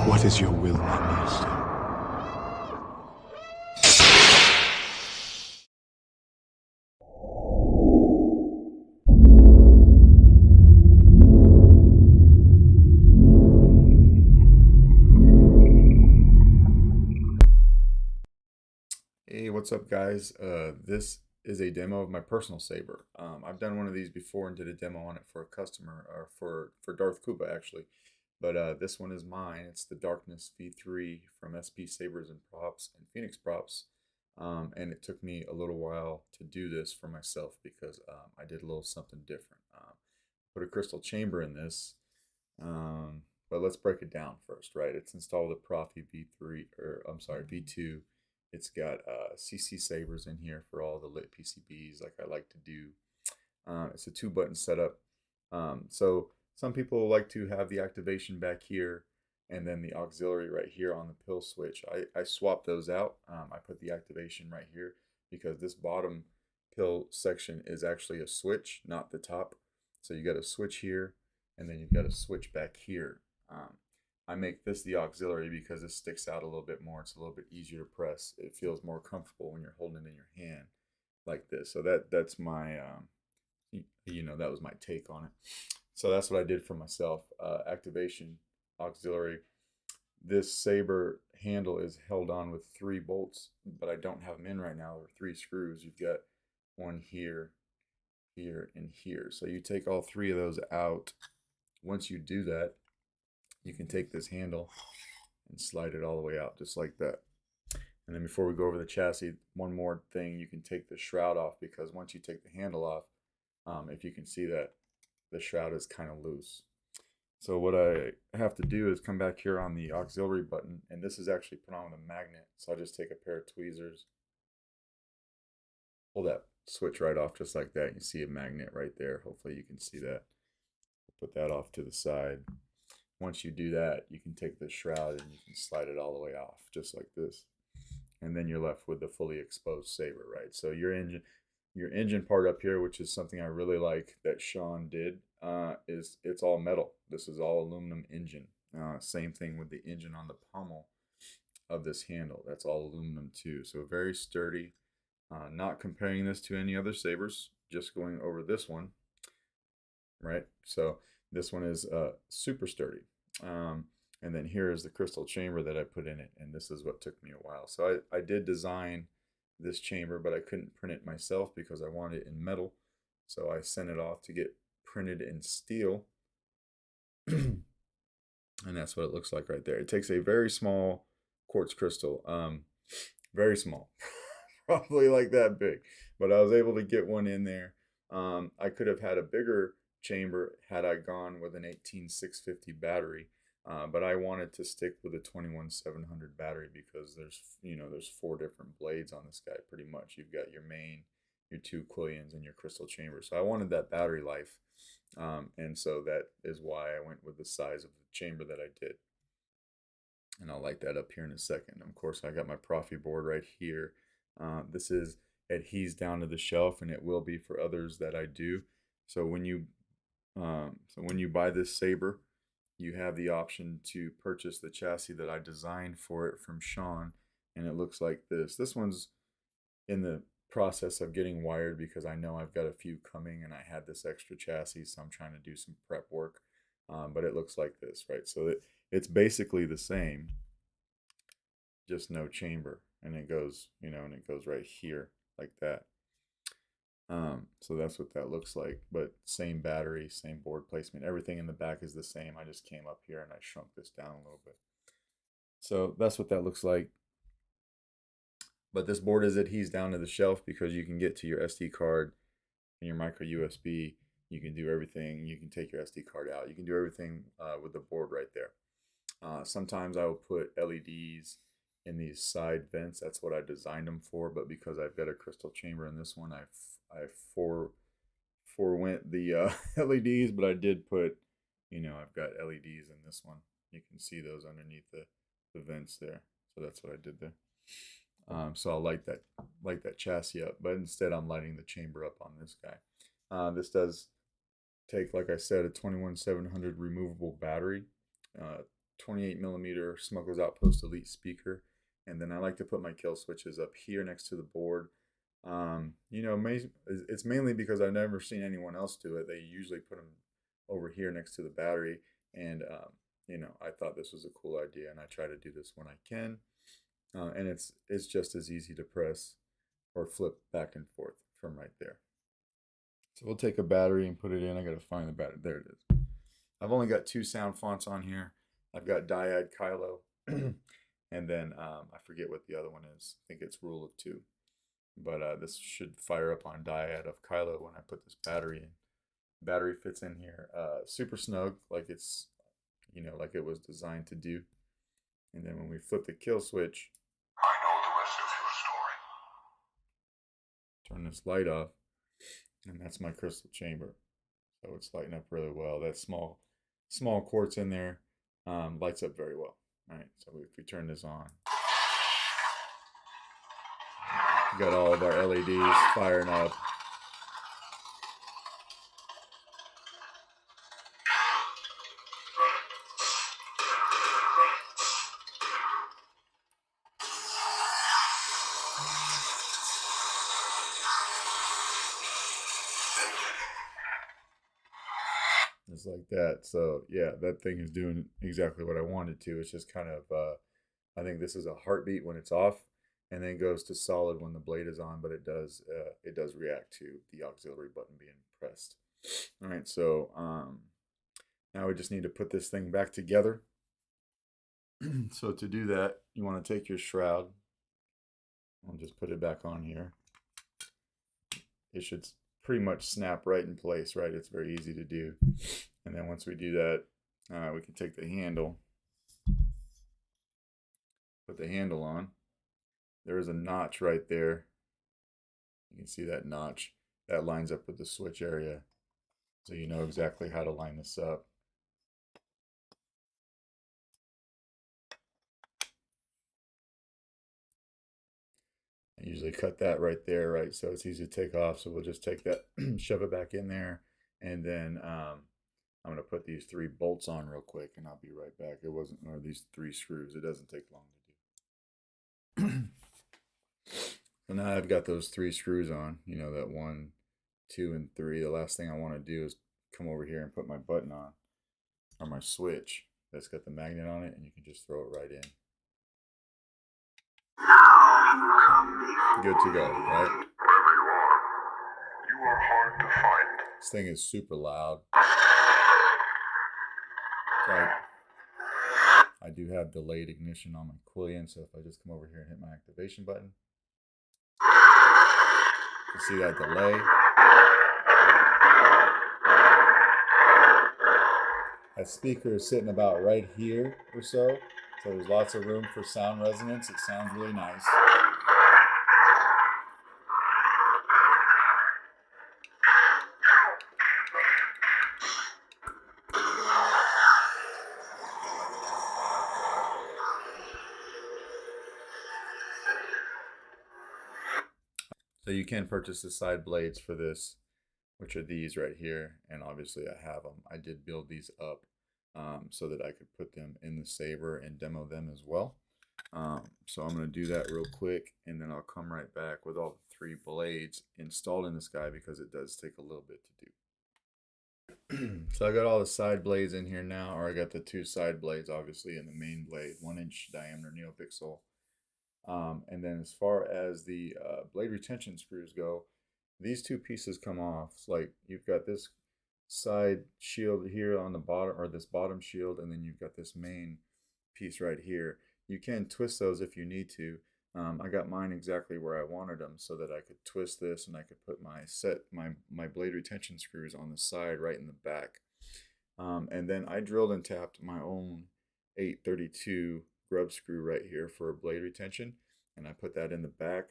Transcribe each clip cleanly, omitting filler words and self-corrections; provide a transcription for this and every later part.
What is your will, my master? Hey, what's up, guys? This is a demo of my personal saber. I've done one of these before and did a demo on it for a customer, or for Darth Koopa actually. But this one is mine. It's the Darkness V3 from SP Sabers and Props and Pheonix Props. And it took me a little while to do this for myself because I did a little something different. Put a crystal chamber in this. But let's break it down first, right? It's installed a Proffie V3, or I'm sorry, V2. It's got CC Sabers in here for all the lit PCBs like I like to do. It's a 2-button setup. So some people like to have the activation back here and then the auxiliary right here on the pill switch. I swapped those out. I put the activation right here because this bottom pill section is actually a switch, not the top. So you got a switch here and then you've got a switch back here. I make this the auxiliary because it sticks out a little bit more. It's a little bit easier to press. It feels more comfortable when you're holding it in your hand like this. So that's my, that was my take on it. So that's what I did for myself. Activation, auxiliary. This saber handle is held on with 3 bolts, but I don't have them in right now. There are 3 screws. You've got one here, here, and here. So you take all 3 of those out. Once you do that, you can take this handle and slide it all the way out just like that. And then before we go over the chassis, one more thing, you can take the shroud off because once you take the handle off, if you can see that, the shroud is kind of loose. So what I have to do is come back here on the auxiliary button, and this is actually put on with a magnet. So I just take a pair of tweezers, pull that switch right off just like that. You see a magnet right there. Hopefully you can see that. Put that off to the side. Once you do that, you can take the shroud and you can slide it all the way off, just like this. And then you're left with the fully exposed saber, right? So your engine part up here, which is something I really like that Sean did, is it's all metal. This is all aluminum engine. Same thing with the engine on the pommel of this handle. That's all aluminum too. So very sturdy. Not comparing this to any other sabers, just going over this one, right? So this one is super sturdy. And then here is the crystal chamber that I put in it, and this is what took me a while. So I did design this chamber, but I couldn't print it myself because I wanted it in metal. So I sent it off to get printed in steel. And that's what it looks like right there. It takes a very small quartz crystal, very small, probably like that big, but I was able to get one in there. I could have had a bigger chamber had I gone with an 18650 battery, but I wanted to stick with a 21700 battery because there's 4 different blades on this guy pretty much. You've got your main, your 2 quillions, and your crystal chamber. So I wanted that battery life, and so that is why I went with the size of the chamber that I did. And I'll light that up here in a second. Of course, I got my Proffie board right here. This is adheres down to the shelf, and it will be for others that I do. So when you buy this saber, you have the option to purchase the chassis that I designed for it from Sean, and it looks like this. This one's in the process of getting wired because I know I've got a few coming, and I had this extra chassis, so I'm trying to do some prep work. But it looks like this, right? So it's basically the same, just no chamber, and it goes, and it goes right here like that. So that's what that looks like, but same battery, same board placement, everything in the back is the same. I just came up here and I shrunk this down a little bit. So that's what that looks like. But this board is adheres down to the shelf because you can get to your SD card and your micro USB. You can do everything. You can take your SD card out. You can do everything with the board right there. Sometimes I will put LEDs in these side vents. That's what I designed them for. But because I've got a crystal chamber in this one, I forewent the LEDs, but I did put, I've got LEDs in this one. You can see those underneath the vents there. So that's what I did there. So I'll light that chassis up, but instead I'm lighting the chamber up on this guy. This does take, like I said, a 21700 removable battery. 28mm Smuggler's Outpost Elite speaker. And then I like to put my kill switches up here next to the board. You know, it's mainly because I've never seen anyone else do it. They usually put them over here next to the battery. And, you know, I thought this was a cool idea, and I try to do this when I can. And it's just as easy to press or flip back and forth from right there. So we'll take a battery and put it in. I got to find the battery. There it is. I've only got 2 sound fonts on here. I've got Dyad Kylo, and then I forget what the other one is. I think it's Rule of 2. But this should fire up on Dyad of Kylo when I put this battery in. Battery fits in here super snug, like it's, you know, like it was designed to do. And then when we flip the kill switch, I know the rest of your story. turn this light off, and that's my crystal chamber. So it's lighting up really well. That small quartz in there lights up very well. All right, so if we turn this on, we got all of our LEDs firing up. Just like that. So yeah, that thing is doing exactly what I wanted to. It's just kind of, I think this is a heartbeat when it's off, and then goes to solid when the blade is on. But it does react to the auxiliary button being pressed. All right, so now we just need to put this thing back together. So to do that, you want to take your shroud. I'll just put it back on here. It should pretty much snap right in place, right? It's very easy to do. And then once we do that, we can take the handle, put the handle on. There is a notch right there. You can see that notch. That lines up with the switch area. So you know exactly how to line this up. I usually cut that right there, right? So it's easy to take off. So we'll just take that, shove it back in there, and then I'm going to put these 3 bolts on real quick, and I'll be right back. It wasn't, or these 3 screws. It doesn't take long to do. So now I've got those 3 screws on, you know, that 1, 2, and 3. The last thing I want to do is come over here and put my button on, or my switch that's got the magnet on it, and you can just throw it right in. Good to go, right? Wherever you are hard to find. This thing is super loud. I do have delayed ignition on my Quillian, so if I just come over here and hit my activation button, you see that delay. That speaker is sitting about right here or so there's lots of room for sound resonance. It sounds really nice. So you can purchase the side blades for this, which are these right here, and obviously I have them. I did build these up so that I could put them in the Saber and demo them as well. So I'm going to do that real quick, and then I'll come right back with all the 3 blades installed in this guy, because it does take a little bit to do. So I got all the side blades in here now, or I got the 2 side blades obviously, and the main blade, 1-inch diameter NeoPixel. And then as far as the blade retention screws go, these 2 pieces come off. It's like you've got this side shield here on the bottom, or this bottom shield, and then you've got this main piece right here. You can twist those if you need to. I got mine exactly where I wanted them, so that I could twist this and I could put my blade retention screws on the side right in the back. And then I drilled and tapped my own 832 grub screw right here for blade retention, and I put that in the back.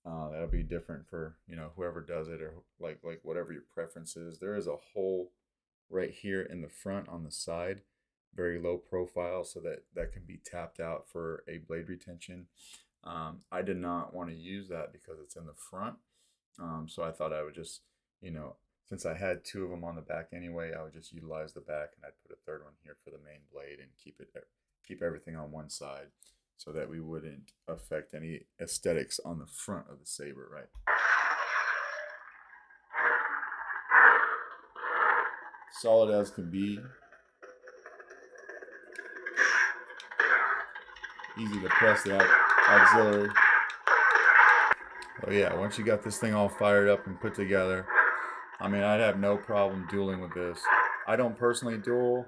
That'll be different for, you know, whoever does it, or like whatever your preference is. There is a hole right here in the front on the side, very low profile, so that can be tapped out for a blade retention. I did not want to use that because it's in the front, so I thought I would just, you know, since I had 2 of them on the back anyway, I would just utilize the back, and I'd put a third one here for the main blade and keep everything on one side so that we wouldn't affect any aesthetics on the front of the saber, right? Solid as can be. Easy to press the auxiliary. Oh yeah, once you got this thing all fired up and put together, I mean, I'd have no problem dueling with this. I don't personally duel.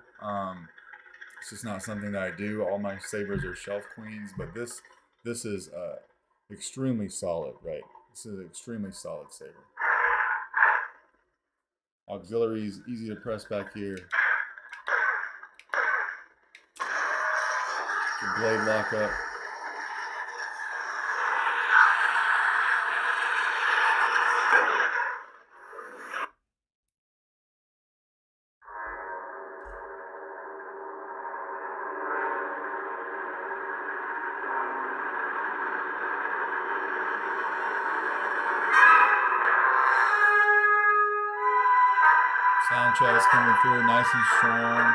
It's just not something that I do. All my sabers are shelf queens, but this is extremely solid, right? This is an extremely solid saber. Auxiliaries, easy to press back here. Your blade lock up. Sound chat is coming through nice and strong.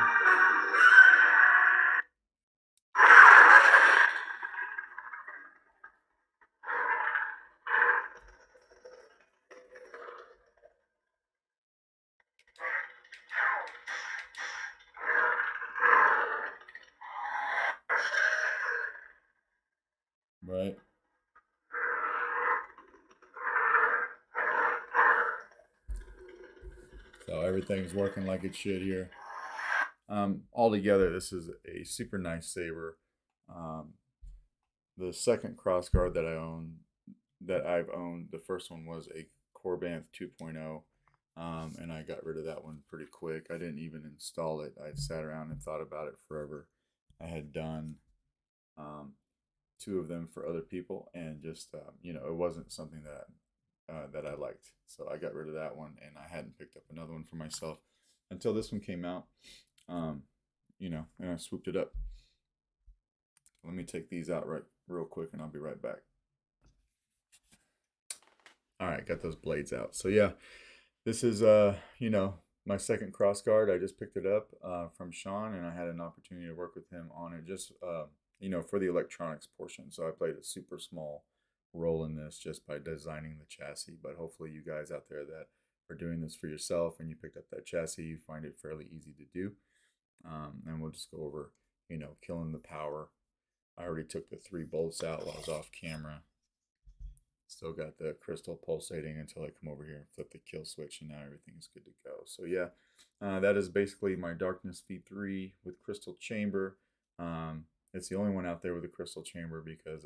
Right. So everything's working like it should here. Altogether, this is a super nice saber. The second Crossguard that I've owned, the first one was a Corbanth 2.0, and I got rid of that one pretty quick. I didn't even install it. I sat around and thought about it forever. I had done 2 of them for other people, and just it wasn't something that I liked. So I got rid of that one, and I hadn't picked up another one for myself until this one came out. And I swooped it up. Let me take these out real quick, and I'll be right back. All right, got those blades out. So yeah, this is my second Crossguard. I just picked it up from Sean, and I had an opportunity to work with him on it just for the electronics portion. So I played a super small role in this just by designing the chassis. But hopefully you guys out there that are doing this for yourself and you picked up that chassis, you find it fairly easy to do. And we'll just go over, killing the power. I already took the 3 bolts out while I was off camera. Still got the crystal pulsating until I come over here and flip the kill switch, and now everything is good to go. So yeah, that is basically my Darkness V3 with crystal chamber. It's the only one out there with a crystal chamber because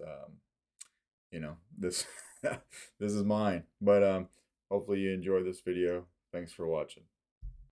this this is mine. But hopefully you enjoy this video. Thanks for watching.